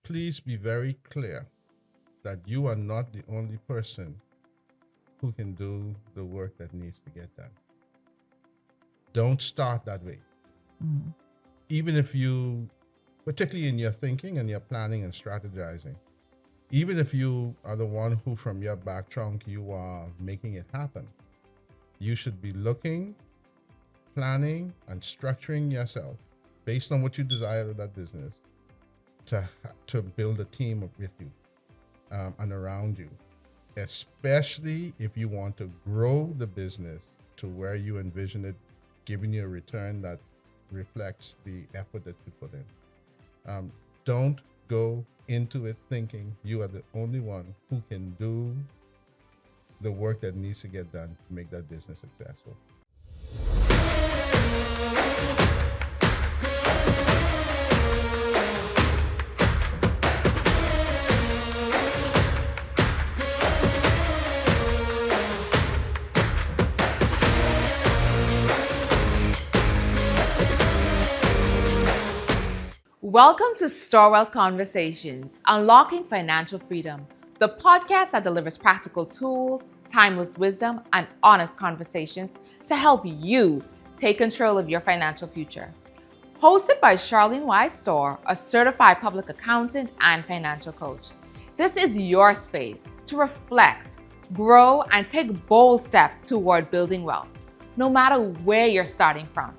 please be very clear that you are not the only person who can do the work that needs to get done. Don't start that way. Mm. Even if you, particularly in your thinking and your planning and strategizing, even if you are the one who from your back trunk, you are making it happen, you should be looking, planning, and structuring yourself based on what you desire of that business to build a team with you and around you, especially if you want to grow the business to where you envision it giving you a return that reflects the effort that you put in. Don't go into it thinking you are the only one who can do the work that needs to get done to make that business successful. Welcome to StorWealth Conversations, Unlocking Financial Freedom, the podcast that delivers practical tools, timeless wisdom, and honest conversations to help you take control of your financial future. Hosted by Charlene Storr, a certified public accountant and financial coach. This is your space to reflect, grow, and take bold steps toward building wealth, no matter where you're starting from.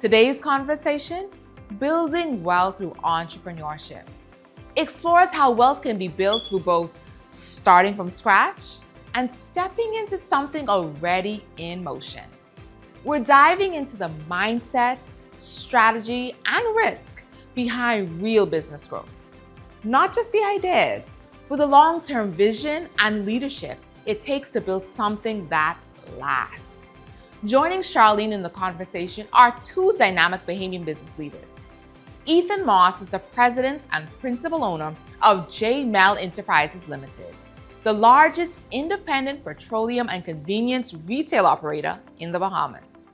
Today's conversation: building wealth through entrepreneurship, explores how wealth can be built through both starting from scratch and stepping into something already in motion. We're diving into the mindset, strategy, and risk behind real business growth. Not just the ideas, but the long-term vision and leadership it takes to build something that lasts. Joining Charlene in the conversation are two dynamic Bahamian business leaders. Ethan Moss is the president and principal owner of J. Mel Enterprises Limited, the largest independent petroleum and convenience retail operator in the Bahamas.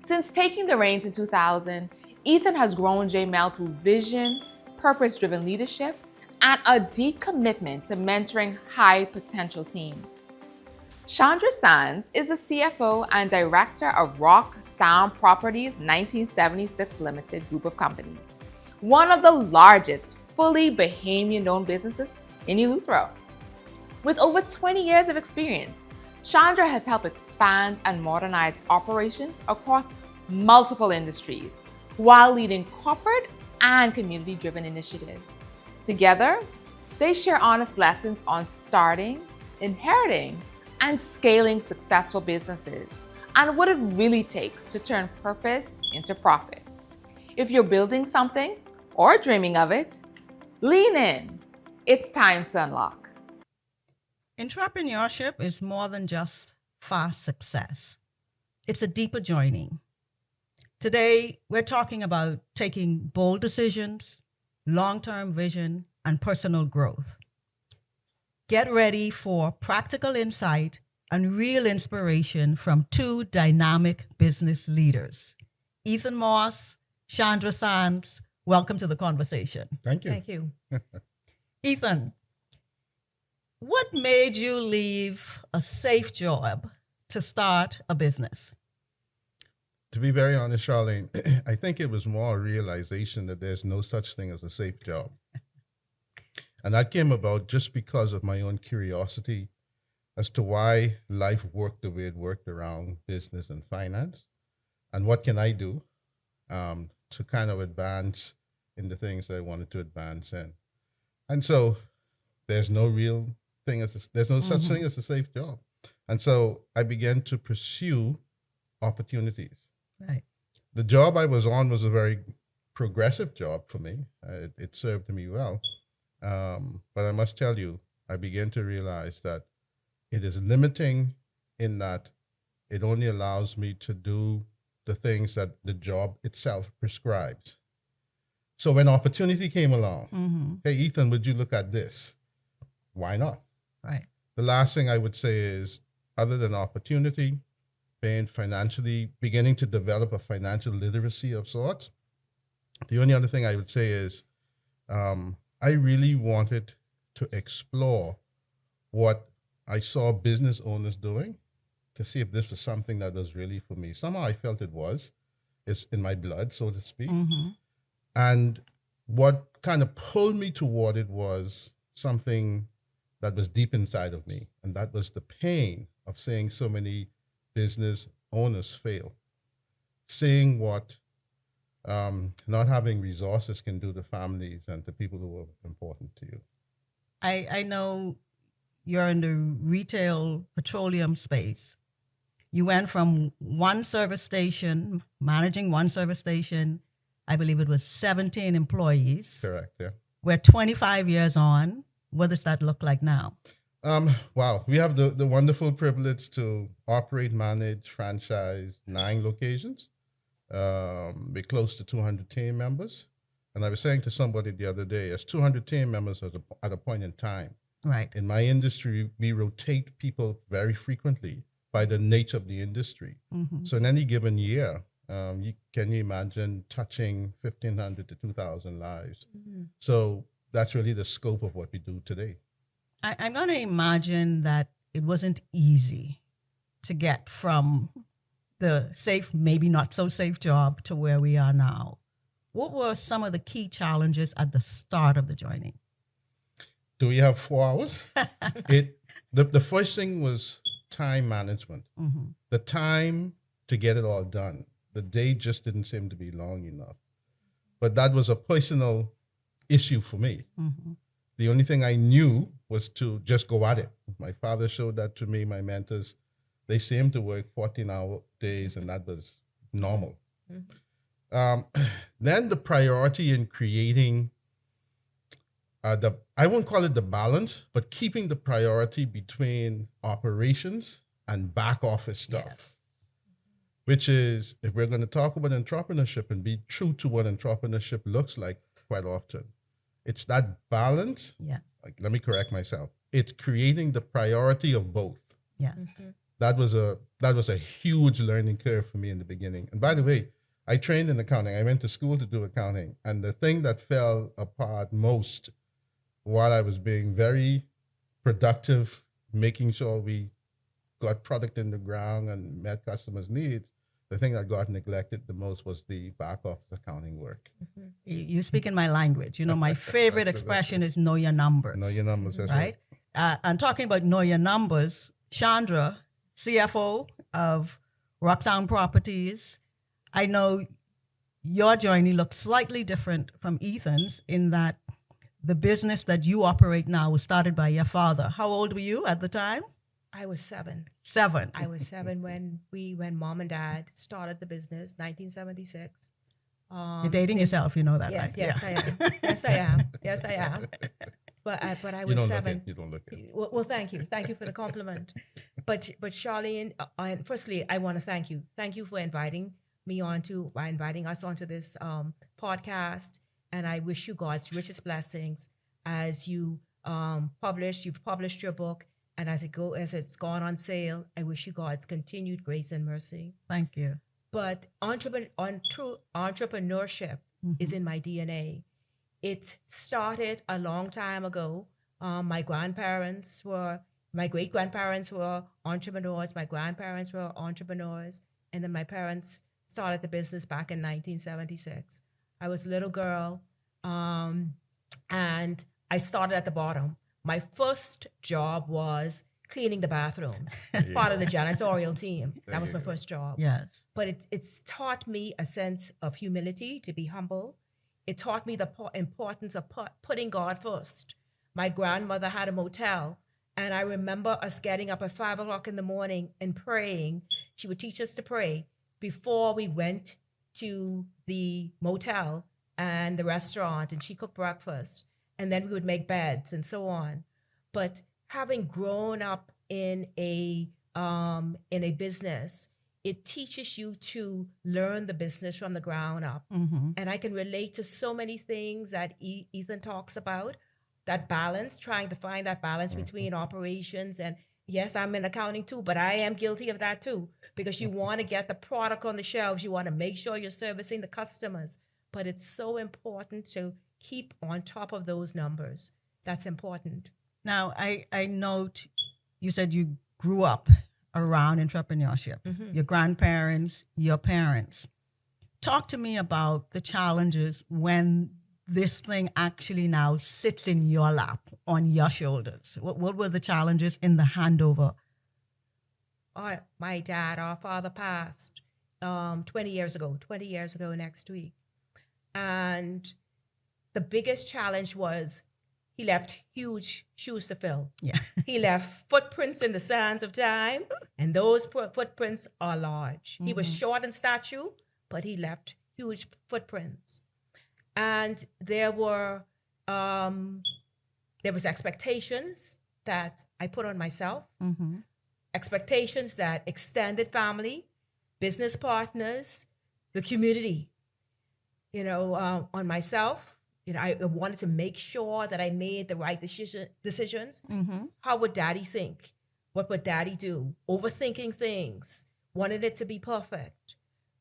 Since taking the reins in 2000, Ethan has grown J. Mel through vision, purpose-driven leadership, and a deep commitment to mentoring high-potential teams. Chandra is the CFO and director of Rock Sound Properties 1976 Limited group of companies, one of the largest fully Bahamian-owned businesses in Eleuthero. With over 20 years of experience, Chandra has helped expand and modernize operations across multiple industries while leading corporate and community-driven initiatives. Together, they share honest lessons on starting, inheriting, and scaling successful businesses, and what it really takes to turn purpose into profit. If you're building something or dreaming of it, lean in. It's time to unlock. Entrepreneurship is more than just fast success. It's a deeper journey. Today, we're talking about taking bold decisions, long-term vision, and personal growth. Get ready for practical insight and real inspiration from two dynamic business leaders. Ethan Moss, Chandra Sands, welcome to the conversation. Thank you. Thank you. Ethan, what made you leave a safe job to start a business? To be very honest, Charlene, I think it was more a realization that there's no such thing as a safe job. And that came about just because of my own curiosity as to why life worked the way it worked around business and finance. And what can I do to kind of advance in the things that I wanted to advance in. And so there's no real thing there's no such thing as a safe job. And so I began to pursue opportunities. Right. The job I was on was a very progressive job for me. It served me well. But I must tell you, I began to realize that it is limiting in that it only allows me to do the things that the job itself prescribes. So when opportunity came along, hey, Ethan, would you look at this? Why not? Right. The last thing I would say is, other than opportunity, beginning to develop a financial literacy of sorts, the only other thing I would say is, I really wanted to explore what I saw business owners doing to see if this was something that was really for me. Somehow I felt it was. It's in my blood, so to speak. Mm-hmm. And what kind of pulled me toward it was something that was deep inside of me. And that was the pain of seeing so many business owners fail. Seeing what not having resources can do to families and to people who are important to you. I know you're in the retail petroleum space. You went from one service station, managing one service station, I believe it was 17 employees. Correct, yeah. We're 25 years on. What does that look like now? Wow, we have the wonderful privilege to operate, manage, franchise 9 locations. We're close to 200 team members. And I was saying to somebody the other day, as 200 team members at a point in time. Right. In my industry, we rotate people very frequently by the nature of the industry. Mm-hmm. So in any given year, can you imagine touching 1,500 to 2,000 lives? Mm-hmm. So that's really the scope of what we do today. I'm going to imagine that it wasn't easy to get from the safe, maybe not so safe job to where we are now. What were some of the key challenges at the start of the journey? Do we have 4 hours? The first thing was time management. Mm-hmm. The time to get it all done. The day just didn't seem to be long enough. But that was a personal issue for me. Mm-hmm. The only thing I knew was to just go at it. My father showed that to me, my mentors. They seemed to work 14-hour days, and that was normal. Mm-hmm. Then the priority in creating I won't call it the balance, but keeping the priority between operations and back office stuff. Yes. Which is, if we're going to talk about entrepreneurship and be true to what entrepreneurship looks like quite often, it's that balance. Yeah. Like, let me correct myself. It's creating the priority of both. Yeah. Mm-hmm. That was a huge learning curve for me in the beginning. And by the way, I trained in accounting. I went to school to do accounting. And the thing that fell apart most while I was being very productive, making sure we got product in the ground and met customers' needs, the thing that got neglected the most was the back office accounting work. Mm-hmm. You speak in my language. You know, my favorite expression is know your numbers. Know your numbers, that's right. And talking about know your numbers, Chandra, CFO of Roxanne Properties, I know your journey looks slightly different from Ethan's in that the business that you operate now was started by your father. How old were you at the time? I was 7. 7. I was 7 when Mom and Dad started the business, 1976. You're dating yourself, you know that, right? Yes, yeah. I am. Yes, I am. Yes, I am. But I was 7. You don't look it. Well, thank you. Thank you for the compliment. But Charlene, firstly, I want to thank you. Thank you for inviting us onto this podcast. And I wish you God's richest blessings as you've published your book, and as it's gone on sale. I wish you God's continued grace and mercy. Thank you. But true entrepreneurship is in my DNA. It started a long time ago. My great-grandparents were entrepreneurs. My grandparents were entrepreneurs, and then my parents started the business back in 1976. I was a little girl, and I started at the bottom. My first job was cleaning the bathrooms, part of the janitorial team. That was my first job. Yes. But it's taught me a sense of humility, to be humble. It taught me the importance of putting God first. My grandmother had a motel, and I remember us getting up at 5 o'clock in the morning and praying. She would teach us to pray before we went to the motel and the restaurant, and she cooked breakfast, and then we would make beds and so on. But having grown up in a business, it teaches you to learn the business from the ground up. Mm-hmm. And I can relate to so many things that Ethan talks about, that balance, trying to find that balance between operations and, yes, I'm in accounting too, but I am guilty of that too, because you want to get the product on the shelves. You want to make sure you're servicing the customers. But it's so important to keep on top of those numbers. That's important. Now, I note you said you grew up around entrepreneurship, Mhm. your grandparents, your parents. Talk to me about the challenges when this thing actually now sits in your lap, on your shoulders. What were the challenges in the handover? My dad, our father, passed 20 years ago next week. And the biggest challenge was he left huge shoes to fill. Yeah. He left footprints in the sands of time, and those footprints are large. He was short in stature, but he left huge footprints. And there was expectations that I put on myself, expectations that extended family, business partners, the community, on myself. I wanted to make sure that I made the right decisions. How would daddy think? What would daddy do? Overthinking things, wanted it to be perfect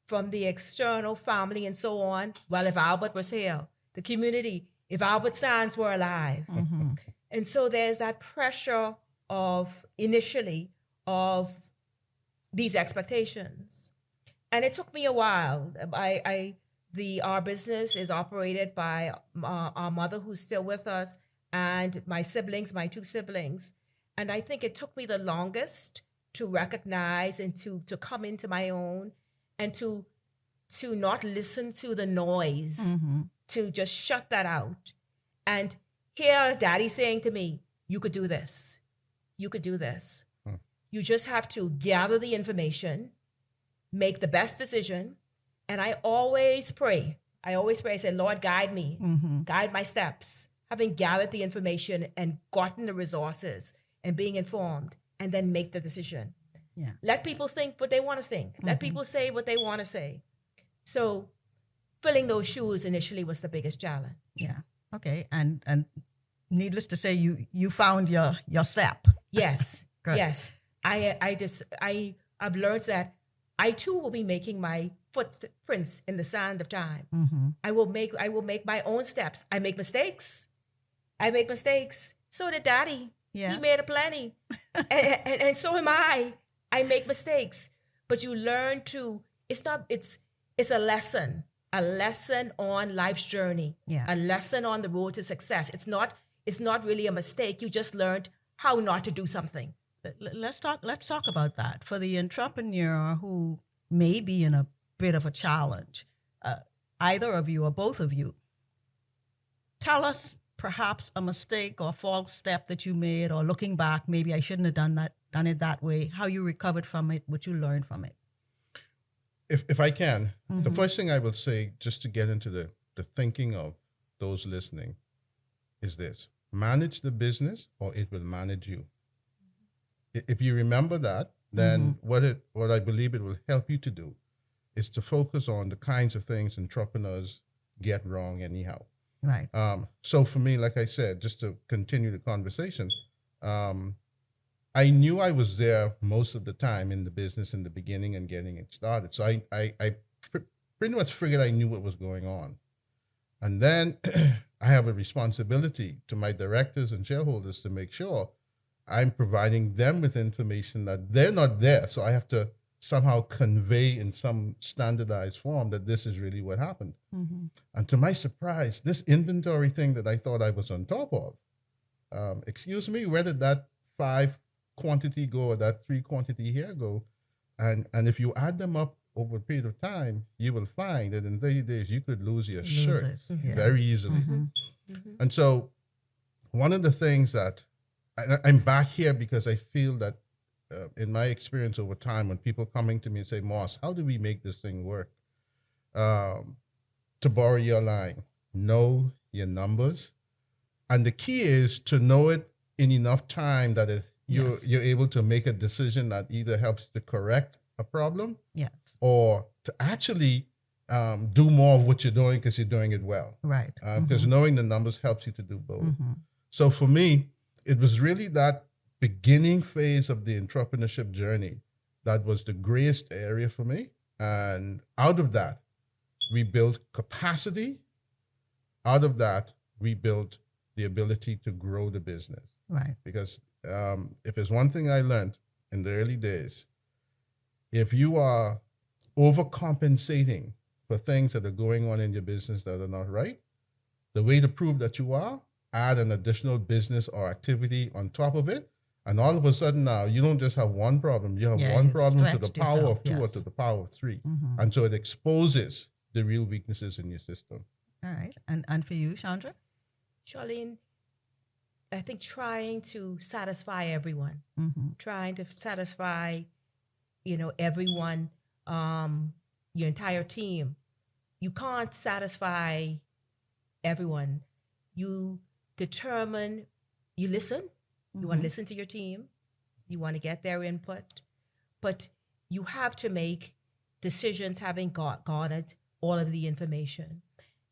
from the external family and so on. Well, if Albert was here, the community, if Albert Sands were alive. And so there's that pressure initially of these expectations. And it took me a while. Our business is operated by our mother, who's still with us, and my two siblings. And I think it took me the longest to recognize and to come into my own, and to not listen to the noise, to just shut that out. And hear daddy saying to me, you could do this. You could do this. You just have to gather the information, make the best decision. And I always pray. I say, Lord, guide me, guide my steps. Having gathered the information and gotten the resources and being informed, and then make the decision. Yeah. Let people think what they want to think. Let people say what they want to say. So filling those shoes initially was the biggest challenge. Yeah. Okay. And needless to say, you found your step. Yes. Good. Yes. I've learned that I too will be making my footprints in the sand of time. I will make my own steps. I make mistakes. So did daddy. Yes. He made a plenty. and so am I. I make mistakes. But you learn it's a lesson on life's journey. Yeah. A lesson on the road to success. It's not really a mistake. You just learned how not to do something. Let's talk about that. For the entrepreneur who may be in a bit of a challenge, either of you or both of you, tell us perhaps a mistake or false step that you made, or looking back, maybe I shouldn't have done it that way, how you recovered from it, what you learned from it. If I can, the first thing I will say, just to get into the thinking of those listening, is this: manage the business or it will manage you. If you remember that, then what I believe it will help you to do is to focus on the kinds of things entrepreneurs get wrong anyhow. Right. So for me, like I said, just to continue the conversation, I knew I was there most of the time in the business in the beginning and getting it started. So I pretty much figured I knew what was going on. And then I have a responsibility to my directors and shareholders to make sure I'm providing them with information that they're not there. So I have to somehow convey in some standardized form that this is really what happened. And to my surprise, this inventory thing that I thought I was on top of, excuse me, where did that 5 quantity go or that 3 quantity here go? And if you add them up over a period of time, you will find that in 30 days, you could lose your shirt very easily. And so one of the things that I'm back here because I feel that in my experience over time, when people coming to me and say, Moss, how do we make this thing work? To borrow your line, know your numbers. And the key is to know it in enough time that you're able to make a decision that either helps to correct a problem or to actually do more of what you're doing because you're doing it well. Right. Because knowing the numbers helps you to do both. So for me, it was really that beginning phase of the entrepreneurship journey that was the greatest area for me. And out of that, we built capacity out of that, we built the ability to grow the business. Right. Because if there's one thing I learned in the early days, if you are overcompensating for things that are going on in your business that are not right, the way to prove that you are, add an additional business or activity on top of it. And all of a sudden now, you don't just have one problem. You have one problem to the stretched power yourself, of two or yes. to the power of three. Mm-hmm. And so it exposes the real weaknesses in your system. All right. And for you, Chandra? Charlene, I think trying to satisfy everyone, Mm-hmm. trying to satisfy, everyone, your entire team. You can't satisfy everyone. You determine, you listen. You want to listen to your team. You want to get their input. But you have to make decisions having garnered all of the information.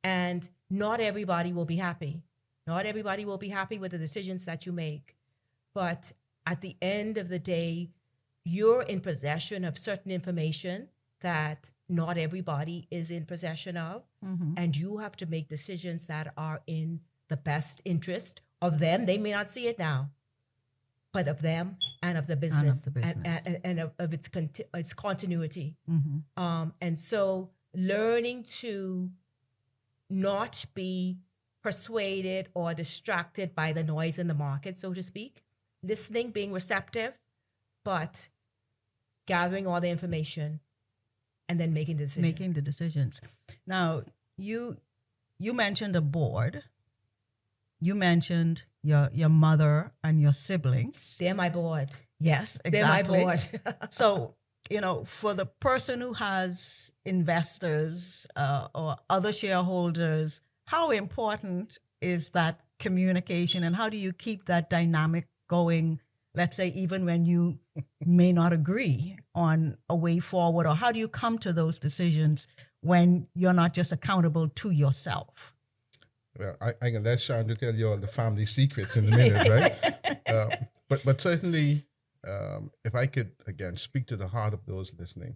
And not everybody will be happy. Not everybody will be happy with the decisions that you make. But at the end of the day, you're in possession of certain information that not everybody is in possession of. Mm-hmm. And you have to make decisions that are in the best interest of them. They may not see it now, but of them and of the business, and of its continuity. Mm-hmm. And so learning to not be persuaded or distracted by the noise in the market, so to speak, listening, being receptive, but gathering all the information and then making decisions. Making the decisions. Now, you mentioned a board. You mentioned your mother and your siblings. They're my board. Yes, exactly. They're my board. So, for the person who has investors or other shareholders, how important is that communication, and how do you keep that dynamic going, let's say, even when you may not agree on a way forward, or how do you come to those decisions when you're not just accountable to yourself? Well, I can let Chandra tell you all the family secrets in a minute, right? But certainly, if I could, again, speak to the heart of those listening,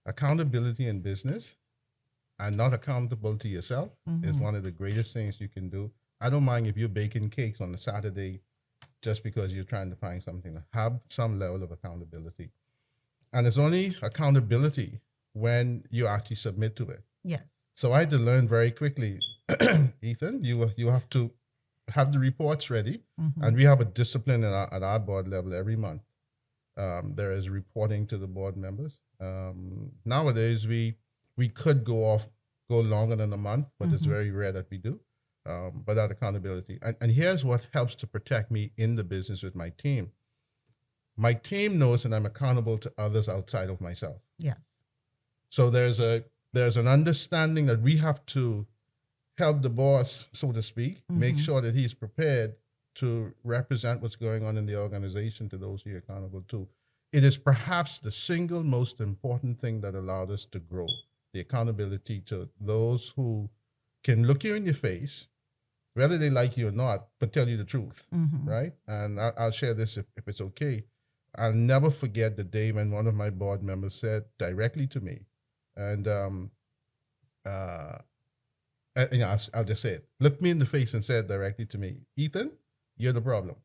accountability in business and not accountable to yourself is one of the greatest things you can do. I don't mind if you're baking cakes on a Saturday just because you're trying to find something. Have some level of accountability. And it's only accountability when you actually submit to it. Yes. So I had to learn very quickly, Ethan, you have to have the reports ready. Mm-hmm. And we have a discipline at our board level every month. There is reporting to the board members. Nowadays, we could go longer than a month, but it's very rare that we do. But that accountability. And here's what helps to protect me in the business with my team. My team knows that I'm accountable to others outside of myself. Yeah. So there's an understanding that we have to help the boss, so to speak, make sure that he's prepared to represent what's going on in the organization to those he's accountable to. It is perhaps the single most important thing that allowed us to grow, the accountability to those who can look you in your face, whether they like you or not, but tell you the truth, right? And I'll share this if it's okay. I'll never forget the day when one of my board members said directly to me, and I'll just say it, looked me in the face and said directly to me, Ethan, you're the problem.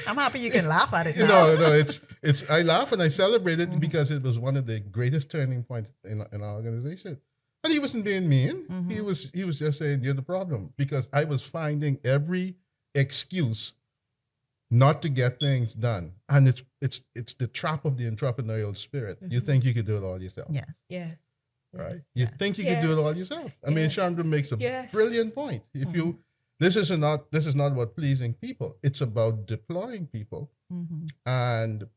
I'm happy you can laugh at it now. No, it's. I laugh and I celebrate it because it was one of the greatest turning points in our organization. And he wasn't being mean. He was just saying you're the problem, because I was finding every excuse not to get things done. And it's the trap of the entrepreneurial spirit. You think you could do it all yourself. Yeah. Yes. Right. You think you could do it all yourself. I mean, Chandra makes a brilliant point. If this is not about pleasing people. It's about deploying people,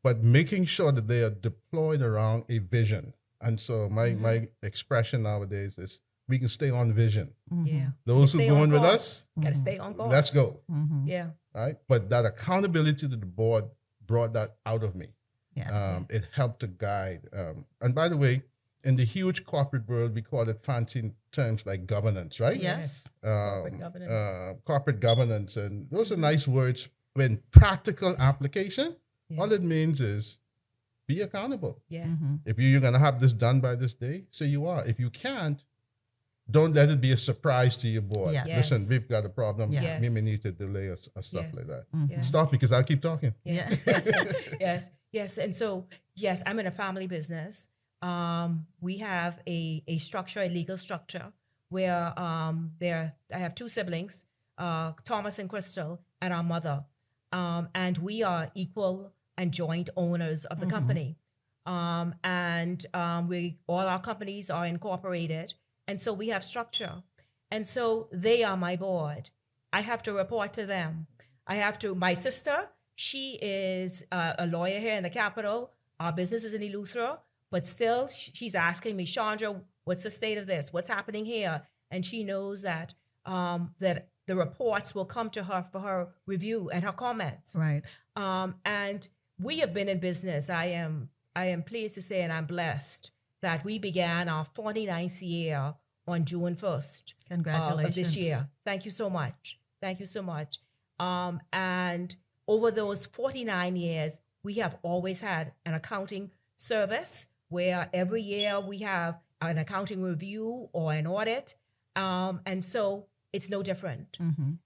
but making sure that they are deployed around a vision. And so my expression nowadays is, we can stay on vision. Yeah. Those who going with us, gotta stay on course. let's go. Yeah. Right. But that accountability to the board brought that out of me. Yeah. It helped to guide. And by the way, in the huge corporate world, we call it fancy terms like governance, right? Yes. Corporate governance. And those are nice words. When practical application, all it means is be accountable. Yeah. If you're going to have this done by this day, say you are. If you can't, don't let it be a surprise to your board. Yeah. Listen, Yes. we've got a problem. Yeah. We may Yes. need to delay or stuff Yes. like that. Mhm. Stop because I'll keep talking. Yeah. Yes. And so, yes, I'm in a family business. We have a structure, a legal structure, where I have two siblings, Thomas and Crystal, and our mother. And we are equal and joint owners of the company. All our companies are incorporated. And so we have structure. And so they are my board. I have to report to them. My sister, she is a lawyer here in the Capitol. Our business is in Eleuthera, but still she's asking me, Chandra, what's the state of this? What's happening here? And she knows that that the reports will come to her for her review and her comments. Right. And we have been in business. I am pleased to say, and I'm blessed that we began our 49th year on June 1st Congratulations. of this year. Thank you so much. Thank you so much. And over those 49 years, we have always had an accounting service where every year we have an accounting review or an audit. And so it's no different.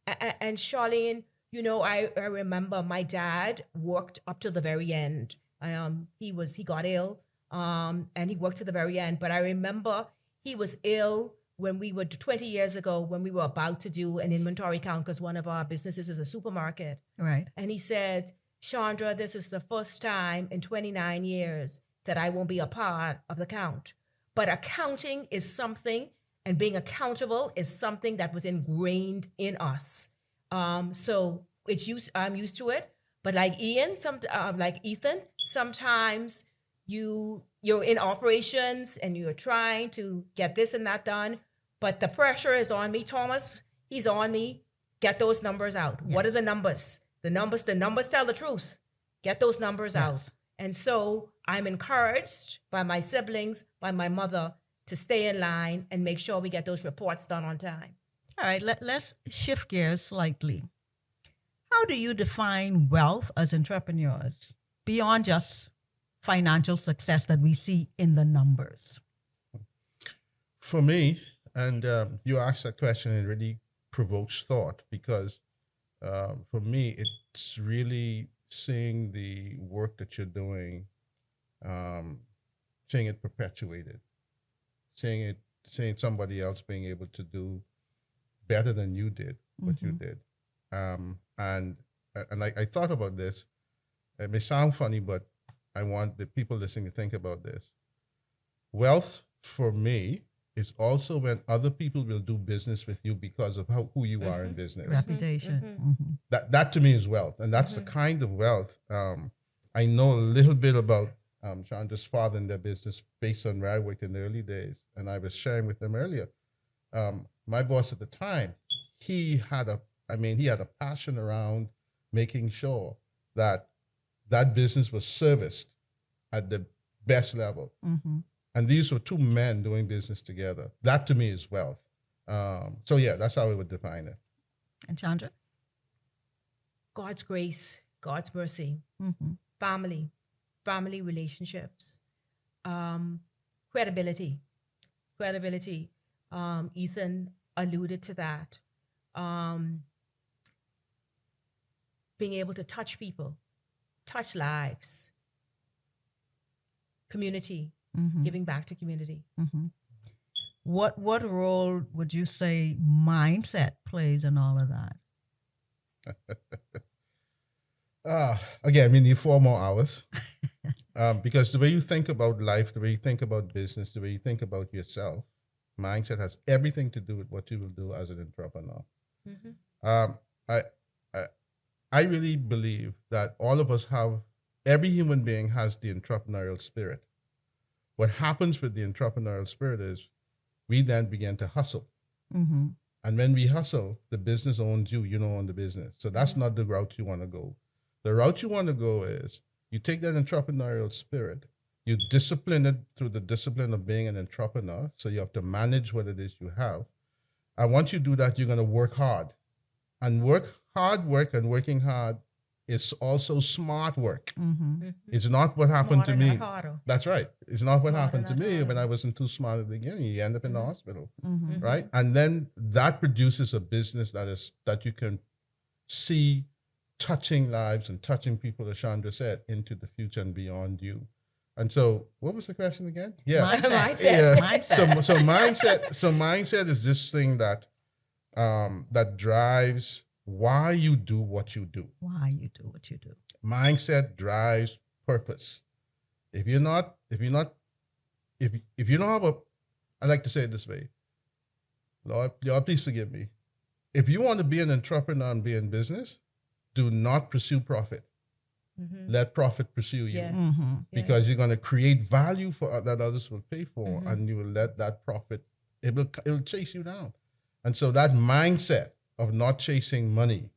And Charlene, you know, I remember my dad worked up to the very end. He got ill, and he worked to the very end. But I remember he was ill when we were 20 years ago, when we were about to do an inventory count, because one of our businesses is a supermarket. Right. And he said, Chandra, this is the first time in 29 years that I won't be a part of the count. But accounting is something, and being accountable is something that was ingrained in us. So I'm used to it. But like Ethan, sometimes you're in operations and you're trying to get this and that done, but the pressure is on me. Thomas, he's on me. Get those numbers out. Yes. What are the numbers? The numbers tell the truth. Get those numbers out. Yes. And so I'm encouraged by my siblings, by my mother, to stay in line and make sure we get those reports done on time. All right, let's shift gears slightly. How do you define wealth as entrepreneurs beyond just financial success that we see in the numbers? For me, and you asked that question, and it really provokes thought, because for me, it's really seeing the work that you're doing, seeing it perpetuated, seeing somebody else being able to do better than you did what you did. And I thought about this. It may sound funny, but I want the people listening to think about this. Wealth for me is also when other people will do business with you because of who you are in business. Reputation. That to me is wealth, and that's the kind of wealth. I know a little bit about Chandra's father and their business based on where I worked in the early days, and I was sharing with them earlier. My boss at the time, he had a passion around making sure that business was serviced at the best level. And these were two men doing business together. That to me is wealth. So yeah, that's how I would define it. And Chandra? God's grace, God's mercy, family relationships, credibility. Ethan alluded to that. Being able to touch people, touch lives, community, giving back to community. What role would you say mindset plays in all of that? Again, we need 4 more hours because the way you think about life, the way you think about business, the way you think about yourself, mindset has everything to do with what you will do as an entrepreneur. I really believe that all of us every human being has the entrepreneurial spirit. What happens with the entrepreneurial spirit is we then begin to hustle. And when we hustle, the business owns you, you don't own the business. So that's not the route you want to go. The route you want to go is you take that entrepreneurial spirit, you discipline it through the discipline of being an entrepreneur. So you have to manage what it is you have. And once you do that, you're going to work hard. And working hard It's also smart work. Mm-hmm. It's not what happened to Smarter, me. not harder. That's right. It's not what Smarter, happened to not me when harder. I wasn't too smart at the beginning. You end up in the Mhm. hospital, Mm-hmm. right? And then that produces a business that you can see touching lives and touching people, as Chandra said, into the future and beyond you. And so, what was the question again? Yeah, Mindset. yeah. Mindset. So mindset is this thing that that drives why you do what you do. Why you do what you do. Mindset drives purpose. If you don't have a, I like to say it this way, Lord, please forgive me. If you want to be an entrepreneur and be in business, do not pursue profit. Mhm. Let profit pursue you. Yeah. Mm-hmm. Because you're going to create value for that others will pay for, Mhm. and you will let that profit, it will chase you down. And so that mindset of not chasing money,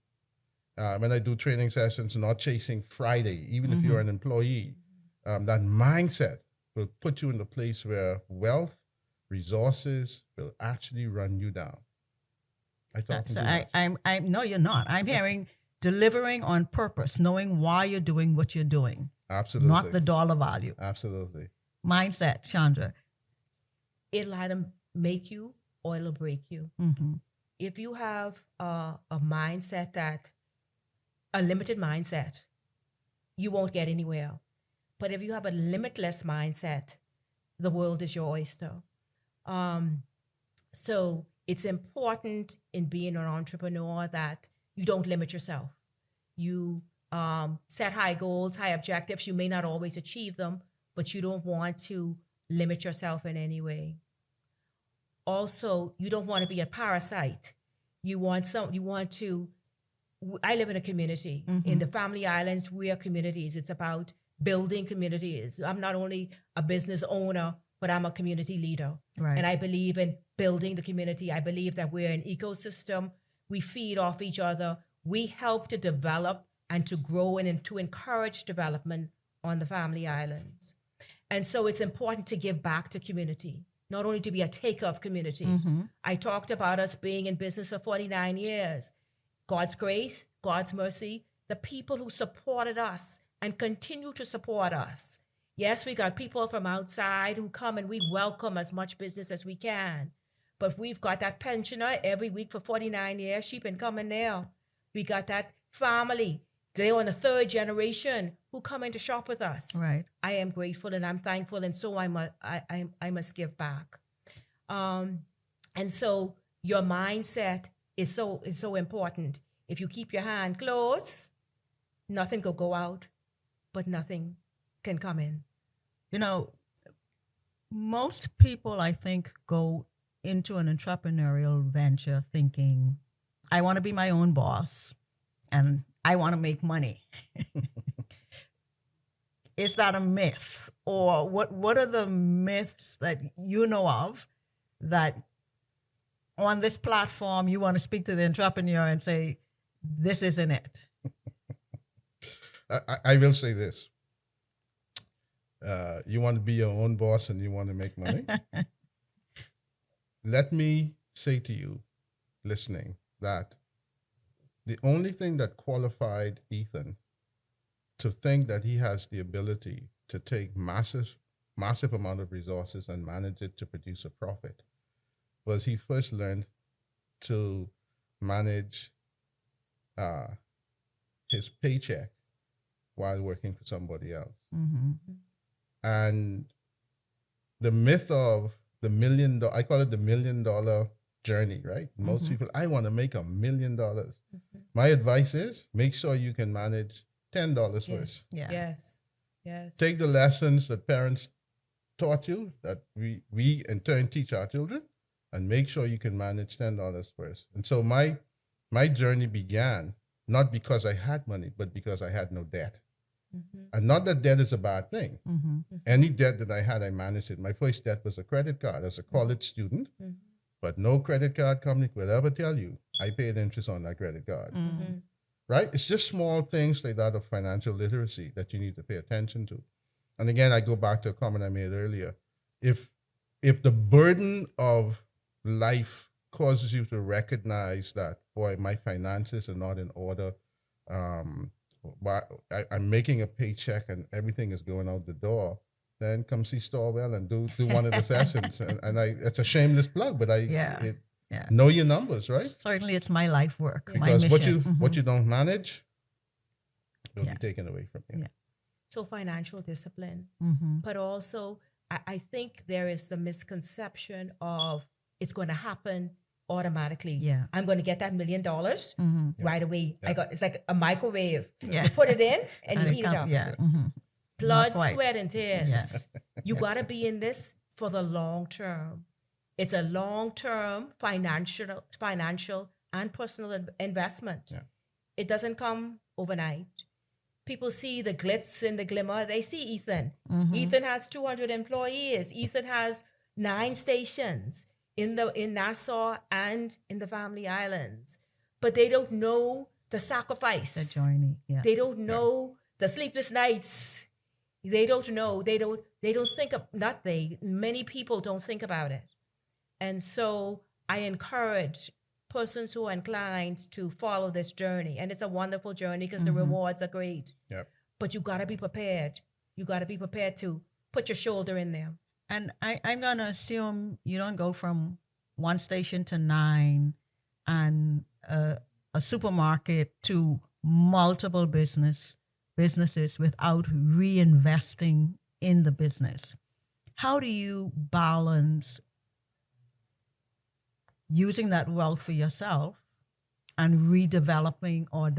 when I do training sessions, not chasing Friday, even if you're an employee, that mindset will put you in the place where wealth, resources will actually run you down. I thought So I'm no, you're not. I'm hearing delivering on purpose, knowing why you're doing what you're doing, absolutely not the dollar value. absolutely. Mindset, Chandra. It'll either make you or it'll break you. Mm-hmm. If you have a mindset a limited mindset, you won't get anywhere. But if you have a limitless mindset, the world is your oyster. So it's important in being an entrepreneur that you don't limit yourself. You set high goals, high objectives. You may not always achieve them, but you don't want to limit yourself in any way. Also, you don't want to be a parasite. You want to, I live in a community. In the Family Islands, we are communities. It's about building communities. I'm not only a business owner, but I'm a community leader. Right. And I believe in building the community. I believe that we're an ecosystem. We feed off each other. We help to develop and to grow and to encourage development on the Family Islands. And so it's important to give back to community, not only to be a taker of community. I talked about us being in business for 49 years. God's grace, God's mercy, the people who supported us and continue to support us. Yes, we got people from outside who come and we welcome as much business as we can. But we've got that pensioner every week for 49 years. She's been coming there. We got that family. They're on the third generation who come in to shop with us. Right. I am grateful and I'm thankful, and so I must give back. And so your mindset is so important. If you keep your hand closed, nothing could go out, but nothing can come in. You know, most people, I think, go into an entrepreneurial venture thinking, I want to be my own boss and I want to make money. Is that a myth? Or what are the myths that you know of that on this platform you want to speak to the entrepreneur and say, this isn't it? I will say this. You want to be your own boss and you want to make money? Let me say to you, listening, that the only thing that qualified Ethan to think that he has the ability to take massive amount of resources and manage it to produce a profit was he first learned to manage his paycheck while working for somebody else. And the myth of the $1 million, I call it the $1 million journey, right? Most people, I want to make $1 million. My advice is make sure you can manage $10 first. Yeah. Yes. Take the lessons that parents taught you, that we in turn teach our children, and make sure you can manage $10 first. And so my journey began not because I had money, but because I had no debt. And not that debt is a bad thing. Any debt that I had, I managed it. My first debt was a credit card as a college student, but no credit card company will ever tell you I paid interest on that credit card. Right? It's just small things like that of financial literacy that you need to pay attention to. And again, I go back to a comment I made earlier. If the burden of life causes you to recognize that, boy, my finances are not in order, I'm making a paycheck and everything is going out the door, then come see StorWealth and do one of the sessions. And it's a shameless plug, but Yeah. know your numbers, right? Certainly, it's my life work, my Because mission. what you don't manage will Yeah. be taken away from you. Yeah. So financial discipline, Mm-hmm. but also I think there is a misconception of it's going to happen automatically. Yeah. I'm going to get that $1 million Mm-hmm. right away. Yeah. It's like a microwave. Yeah. You put it in and you it heat it up. Yeah. Mm-hmm. Blood, quite. sweat, and tears. You got to be in this for the long term. It's a long-term financial and personal investment. Yeah. It doesn't come overnight. People see the glitz and the glimmer. They see Ethan. Mhm. Ethan has 200 employees. Ethan has 9 stations in Nassau and in the Family Islands. But they don't know the sacrifice. The journey. Yeah. They don't know the sleepless nights. They don't know. They don't think of, not they, many people don't think about it. And so I encourage persons who are inclined to follow this journey. And it's a wonderful journey because the rewards are great. Yep. But you got to be prepared. You got to be prepared to put your shoulder in there. And I'm going to assume you don't go from 1 station to 9 and a supermarket to multiple businesses without reinvesting in the business. How do you balance using that wealth for yourself and redeveloping or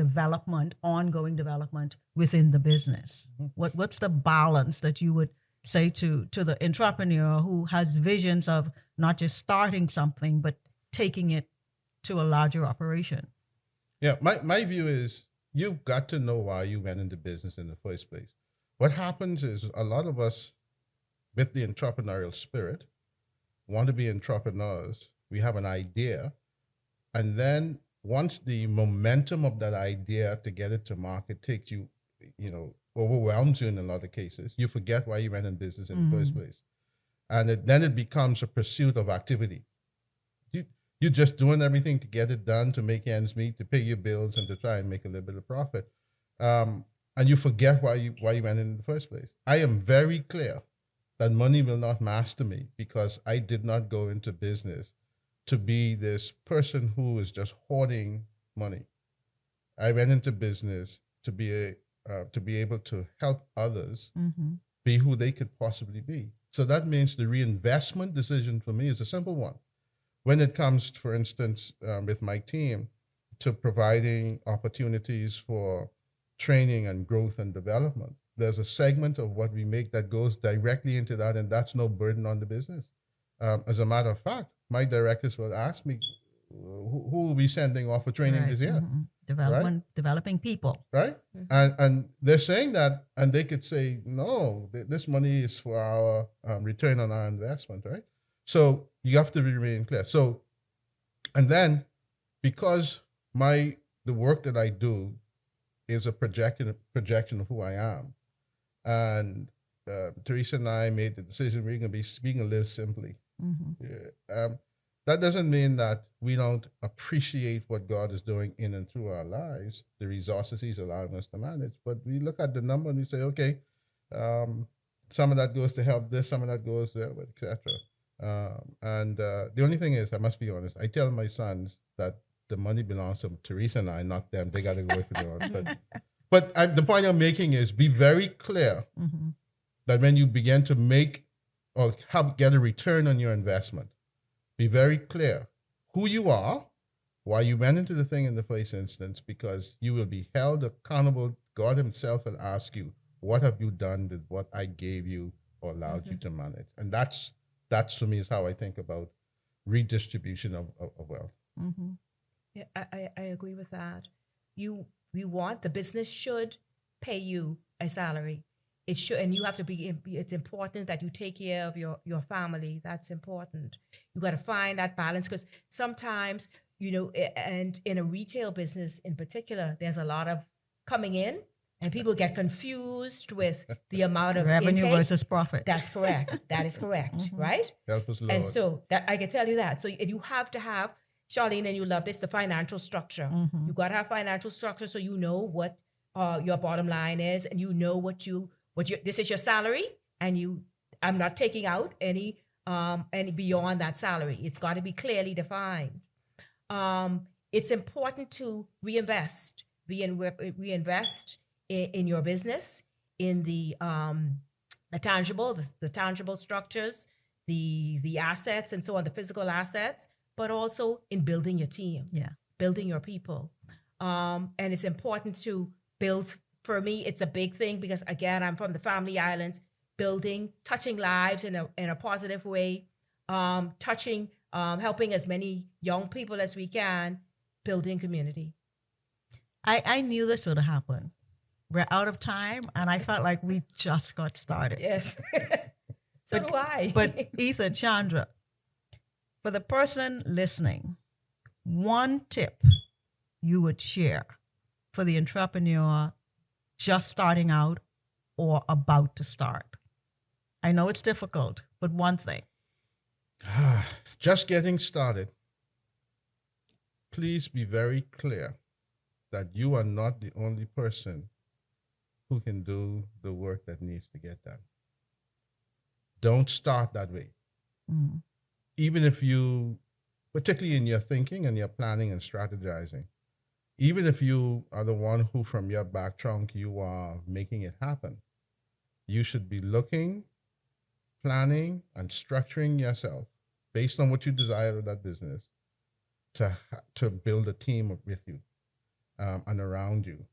ongoing development within the business? What's the balance that you would say to the entrepreneur who has visions of not just starting something, but taking it to a larger operation? Yeah, my view is you've got to know why you went into business in the first place. What happens is a lot of us with the entrepreneurial spirit want to be entrepreneurs. We have an idea. And then once the momentum of that idea to get it to market takes you, overwhelms you in a lot of cases, you forget why you went in business in the first place. And then it becomes a pursuit of activity. You're just doing everything to get it done, to make ends meet, to pay your bills, and to try and make a little bit of profit. And you forget why you went in the first place. I am very clear that money will not master me because I did not go into business to be this person who is just hoarding money. I went into business to be able to help others be who they could possibly be. So that means the reinvestment decision for me is a simple one. When it comes, for instance, with my team, to providing opportunities for training and growth and development, there's a segment of what we make that goes directly into that, and that's no burden on the business. As a matter of fact, my directors will ask me, who will be sending off for training this year? Developing people. Right? And they're saying that, and they could say, no, this money is for our return on our investment, right? So you have to remain clear. So, and then because the work that I do is a projection of who I am, and Teresa and I made the decision we're going to live simply. That doesn't mean that we don't appreciate what God is doing in and through our lives, the resources He's allowing us to manage. But we look at the number and we say, okay, some of that goes to help this, some of that goes there, etc. And the only thing is, I must be honest, I tell my sons that the money belongs to Teresa and I, not them. They got to go with it. But the point I'm making is be very clear that when you begin to make or get a return on your investment, be very clear who you are, why you went into the thing in the first instance, because you will be held accountable. God Himself will ask you, what have you done with what I gave you or allowed you to manage? And that's for me is how I think about redistribution of wealth. Yeah, I agree with that. We want the business should pay you a salary. It should, and you have to be. It's important that you take care of your family. That's important. You got to find that balance because sometimes and in a retail business in particular, there's a lot of coming in, and people get confused with the amount of revenue intake versus profit. That's correct. That is correct, right? Help us, Lord. And so that I can tell you that. So you have to have, Charlene, and you love this, the financial structure. You got to have financial structure so you know what your bottom line is, and you know this is your salary, and I'm not taking out any beyond that salary. It's got to be clearly defined. It's important to reinvest in your business, in the tangible structures, the assets, and so on, the physical assets, but also in building your team, building your people. And it's important to build. For me, it's a big thing because, again, I'm from the Family Islands. Touching lives in a positive way, helping as many young people as we can, building community. I knew this would happen. We're out of time, and I felt like we just got started. Yes. So do I. But Ethan, Chandra, for the person listening, one tip you would share for the entrepreneur just starting out or about to start? I know it's difficult, but one thing. Just getting started. Please be very clear that you are not the only person who can do the work that needs to get done. Don't start that way. Mm. Even if you, particularly in your thinking and your planning and strategizing, even if you are the one who from your back trunk, you are making it happen, you should be looking, planning, and structuring yourself based on what you desire of that business to build a team with you and around you,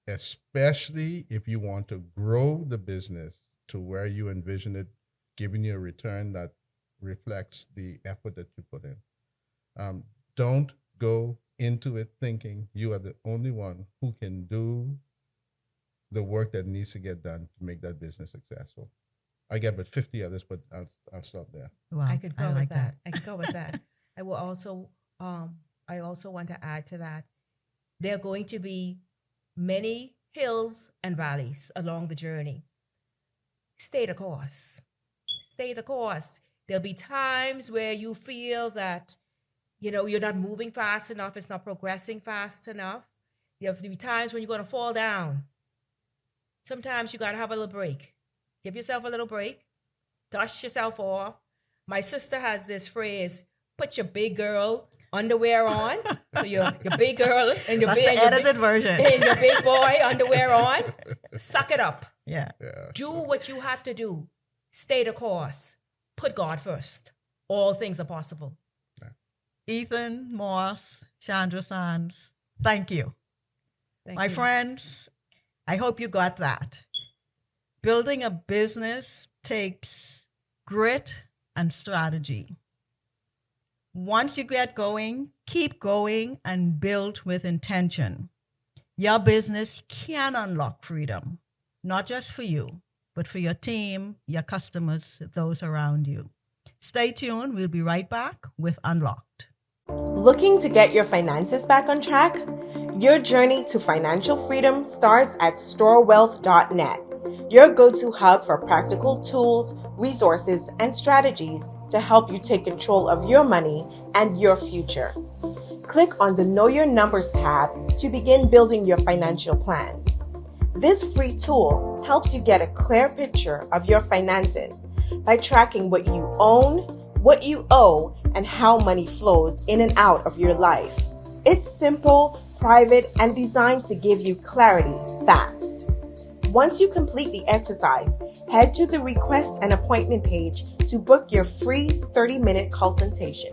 especially if you want to grow the business to where you envision it giving you a return that reflects the effort that you put in. Don't go into it thinking you are the only one who can do the work that needs to get done to make that business successful. I get about 50 others, but I'll stop there. Wow, I could go like with that. I could go with that. I will also, I also want to add to that. There are going to be many hills and valleys along the journey. Stay the course. Stay the course. There'll be times where you feel that, you're not moving fast enough. It's not progressing fast enough. There'll be times when you're going to fall down. Sometimes you got to have a little break. Give yourself a little break. Dust yourself off. My sister has this phrase, put your big girl underwear on. So your big girl and your That's big the edited version. and your big boy underwear on. Suck it up. Yeah. Do what you have to do. Stay the course. Put God first. All things are possible. Ethan Moss, Chandra Sands, thank you. My friends, I hope you got that. Building a business takes grit and strategy. Once you get going, keep going and build with intention. Your business can unlock freedom, not just for you, but for your team, your customers, those around you. Stay tuned. We'll be right back with Unlocked. Looking to get your finances back on track? Your journey to financial freedom starts at StorWealth.net, your go-to hub for practical tools, resources, and strategies to help you take control of your money and your future. Click on the Know Your Numbers tab to begin building your financial plan. This free tool helps you get a clear picture of your finances by tracking what you own, what you owe, and how money flows in and out of your life. It's simple, private, and designed to give you clarity fast. Once you complete the exercise, head to the Request an Appointment page to book your free 30-minute consultation.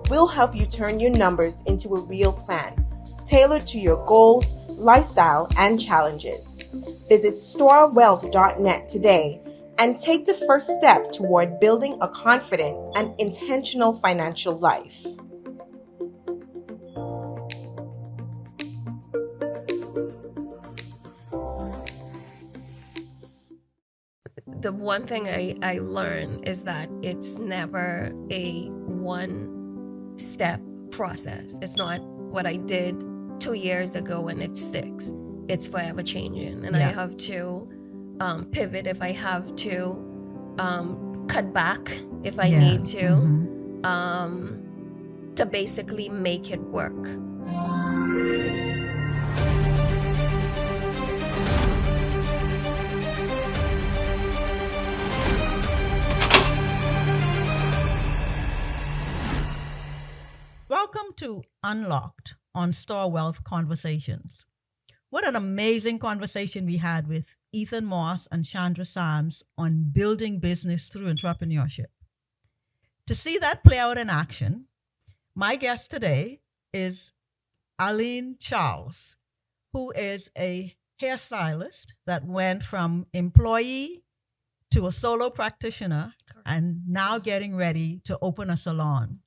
We'll help you turn your numbers into a real plan, tailored to your goals, lifestyle, and challenges. Visit StorWealth.net today and take the first step toward building a confident and intentional financial life. The one thing I learned is that it's never a one-step process. It's not what I did 2 years ago and it sticks. It's forever changing. And I have to pivot if I have to, cut back if I need to basically make it work. to Unlocked on StorWealth Conversations. What an amazing conversation we had with Ethan Moss and Chandra on building business through entrepreneurship. To see that play out in action, my guest today is Aline Charles, who is a hairstylist that went from employee to a solo practitioner and now getting ready to open a salon.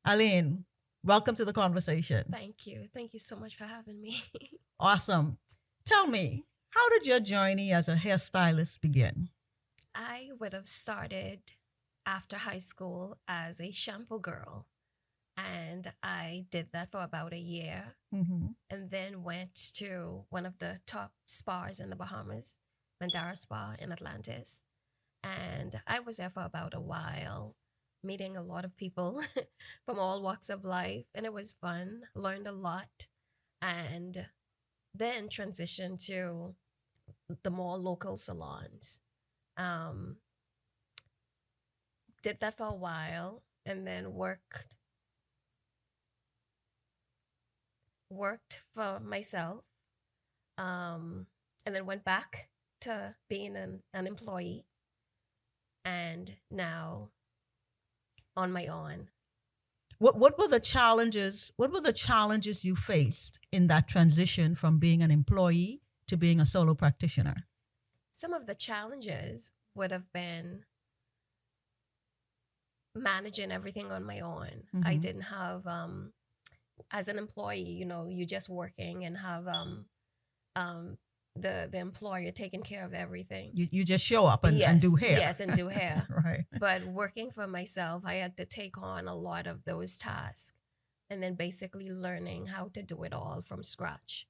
Aline, welcome to the conversation. Thank you. Thank you so much for having me. Awesome. Tell me, how did your journey as a hairstylist begin? I would have started after high school as a shampoo girl. And I did that for about a year, and then went to one of the top spas in the Bahamas, Mandara Spa in Atlantis. And I was there for about a while, meeting a lot of people from all walks of life. And it was fun, learned a lot, and then transitioned to the more local salons. Did that for a while, and then worked for myself, and then went back to being an employee, and now on my own. What were the challenges? What were the challenges you faced in that transition from being an employee to being a solo practitioner? Some of the challenges would have been managing everything on my own. I didn't have as an employee, you're just working and have the employer taking care of everything. You just show up and do hair. Yes, and do hair. Right. But working for myself, I had to take on a lot of those tasks, and then basically learning how to do it all from scratch.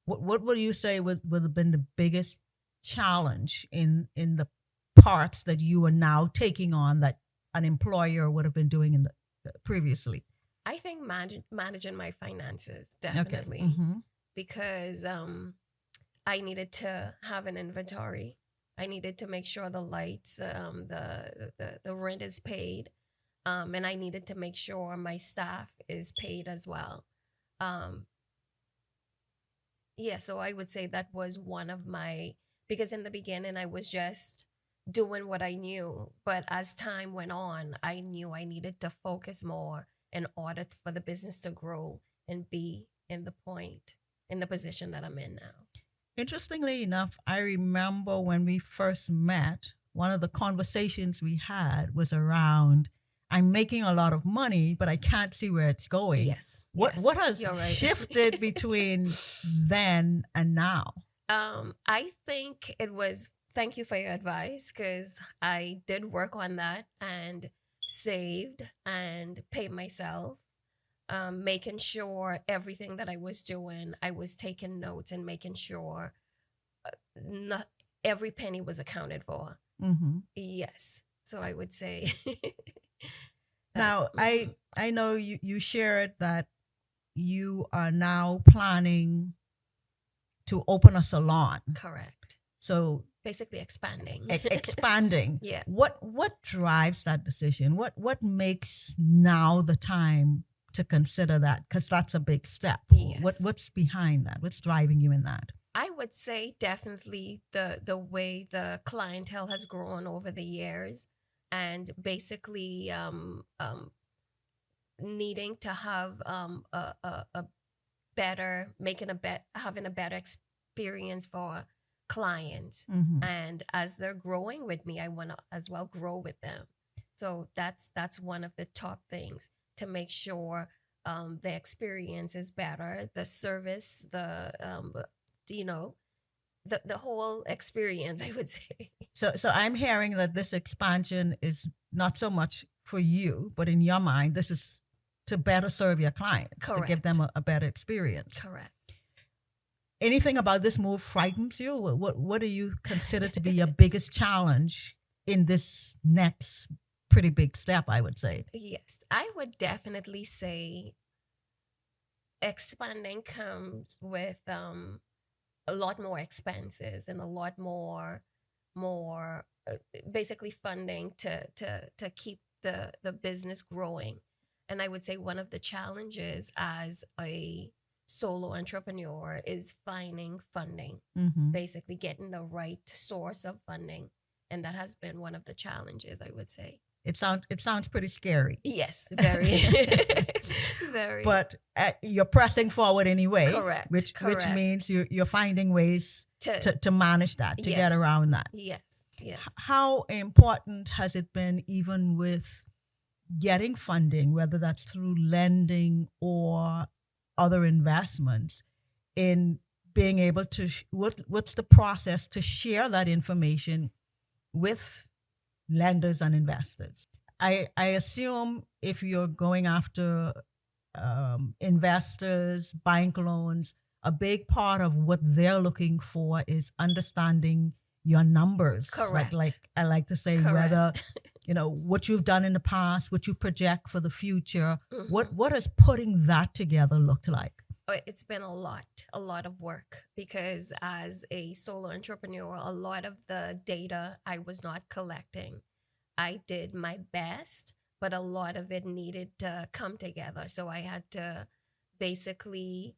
What would you say would have been the biggest challenge in the parts that you are now taking on that an employer would have been doing in the previously? I think managing my finances, definitely. Okay. Because I needed to have an inventory. I needed to make sure the lights, the rent is paid, and I needed to make sure my staff is paid as well. So I would say that was one of because in the beginning I was just doing what I knew, but as time went on, I knew I needed to focus more in order for the business to grow and be in the position that I'm in now. Interestingly enough, I remember when we first met, one of the conversations we had was around, I'm making a lot of money, but I can't see where it's going. Yes. What has You're right. shifted between then and now? I think it was, thank you for your advice, because I did work on that and saved and paid myself, making sure everything that I was doing, I was taking notes and making sure not every penny was accounted for. Yes. So I would say. Now, I know you shared that you are now planning to open a salon. Correct. So basically expanding. Expanding. Yeah. What drives that decision? What makes now the time to consider that? Because that's a big step. Yes. What's behind that? What's driving you in that? I would say definitely the way the clientele has grown over the years, and basically needing to have a better, having a better experience for clients. And as they're growing with me, I want to as well grow with them. So that's one of the top things, to make sure the experience is better, the service, the whole experience, I would say. So I'm hearing that this expansion is not so much for you, but in your mind, this is to better serve your clients, Correct. to give them a better experience. Correct. Anything about this move frightens you? What do you consider to be your biggest challenge in this next pretty big step, I would say? Yes, I would definitely say expanding comes with a lot more expenses and a lot more basically funding to keep the business growing. And I would say one of the challenges as a solo entrepreneur is finding funding, basically getting the right source of funding. And that has been one of the challenges, I would say. It sounds pretty scary. Yes, very, very. But you're pressing forward anyway. Correct. Which correct. means you're finding ways to manage that, to get around that. Yes. Yes. How important has it been, even with getting funding, whether that's through lending or other investments, in being able to what's the process to share that information with lenders and investors? I assume if you're going after investors, bank loans, a big part of what they're looking for is understanding your numbers. Correct. Like I like to say, Correct. whether what you've done in the past, what you project for the future. Mhm. What has putting that together looked like? It's been a lot of work, because as a solo entrepreneur, a lot of the data I was not collecting. I did my best, but a lot of it needed to come together. So I had to basically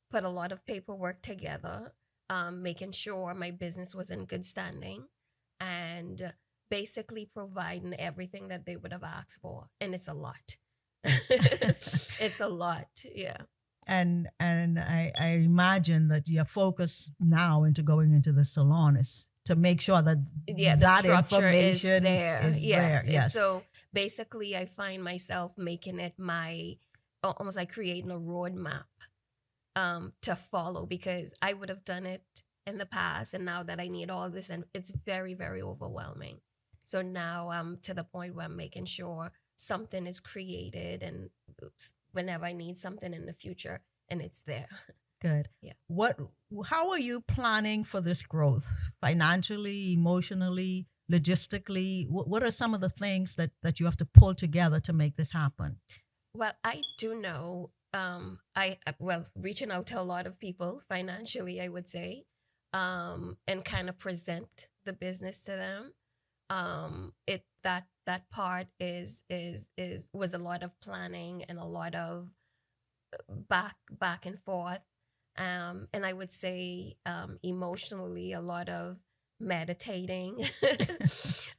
put a lot of paperwork together, making sure my business was in good standing, and basically providing everything that they would have asked for. And it's a lot. It's a lot, yeah. And I imagine that your focus now into going into the salon is to make sure that the that structure is information there. is Yes. there. Yes. And so basically, I find myself making it almost like creating a roadmap to follow, because I would have done it in the past, and now that I need all this, and it's very, very overwhelming. So now I'm to the point where I'm making sure something is created, and whenever I need something in the future, and it's there. Good. Yeah. How are you planning for this growth, financially, emotionally, logistically? What are some of the things that you have to pull together to make this happen? Well, I do know, reaching out to a lot of people financially, I would say, and kind of present the business to them. That part was a lot of planning and a lot of back and forth. And I would say emotionally, a lot of meditating,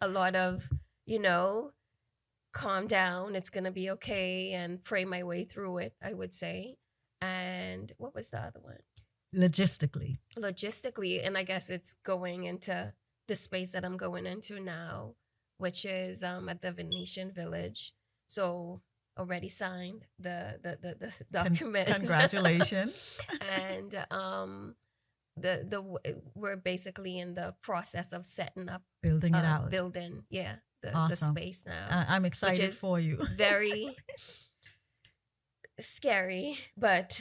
a lot of, calm down, it's going to be okay, and pray my way through it, I would say. And what was the other one? Logistically. And I guess it's going into the space that I'm going into now, which is at the Venetian Village. So already signed the documents. Congratulations. And we're basically in the process of setting up, building it out, the space now. I'm excited for you. Very scary, but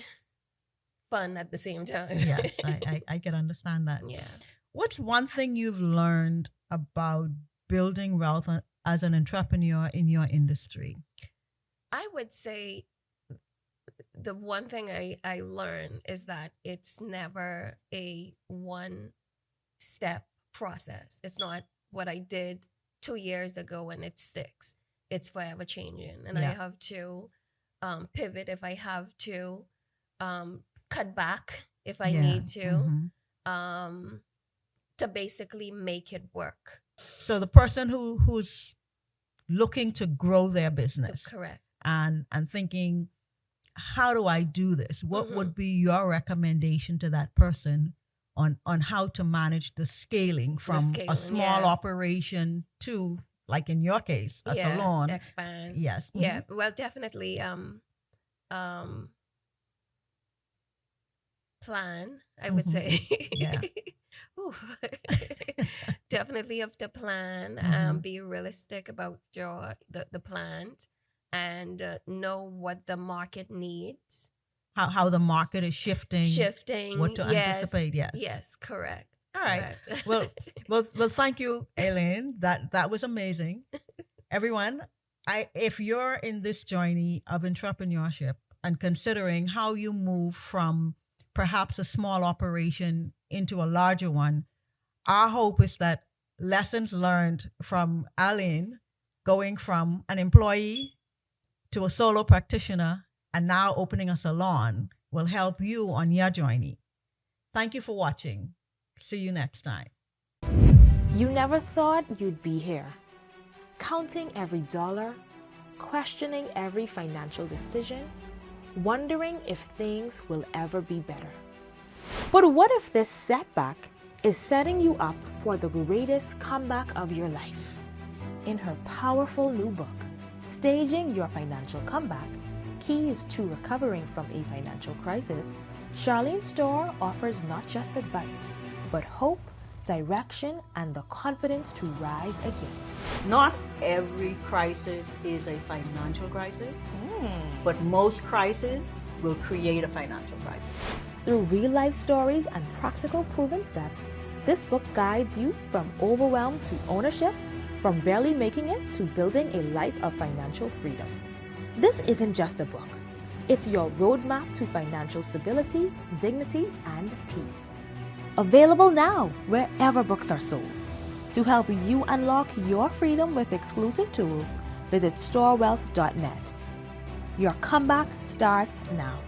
fun at the same time. Yes, I can understand that. Yeah. What's one thing you've learned about building wealth as an entrepreneur in your industry? I would say the one thing I learned is that it's never a one-step process. It's not what I did 2 years ago and it sticks. It's forever changing. And I have to pivot if I have to, cut back if I need to, to basically make it work. So the person who's looking to grow their business, correct, and thinking, how do I do this? What would be your recommendation to that person on how to manage the scaling from a small operation to, like in your case, a salon? Expand. Yes. Yeah. Well, definitely plan, I would say. Yeah. Definitely have to plan, be realistic about the plan, and know what the market needs. How the market is shifting. What to anticipate. Yes, correct. All right. Correct. Well, thank you, Aline. That was amazing. Everyone, if you're in this journey of entrepreneurship and considering how you move from perhaps a small operation into a larger one, our hope is that lessons learned from Aline, going from an employee to a solo practitioner and now opening a salon will help you on your journey. Thank you for watching. See you next time. You never thought you'd be here, counting every dollar, questioning every financial decision, wondering if things will ever be better. But what if this setback is setting you up for the greatest comeback of your life? In her powerful new book, Staging Your Financial Comeback, Keys to Recovering from a Financial Crisis, Charlene Storr offers not just advice, but hope, direction, and the confidence to rise again. Not every crisis is a financial crisis, but most crises will create a financial crisis. Through real-life stories and practical proven steps, this book guides you from overwhelm to ownership, from barely making it to building a life of financial freedom. This isn't just a book. It's your roadmap to financial stability, dignity, and peace. Available now wherever books are sold. To help you unlock your freedom with exclusive tools, visit StorWealth.net. Your comeback starts now.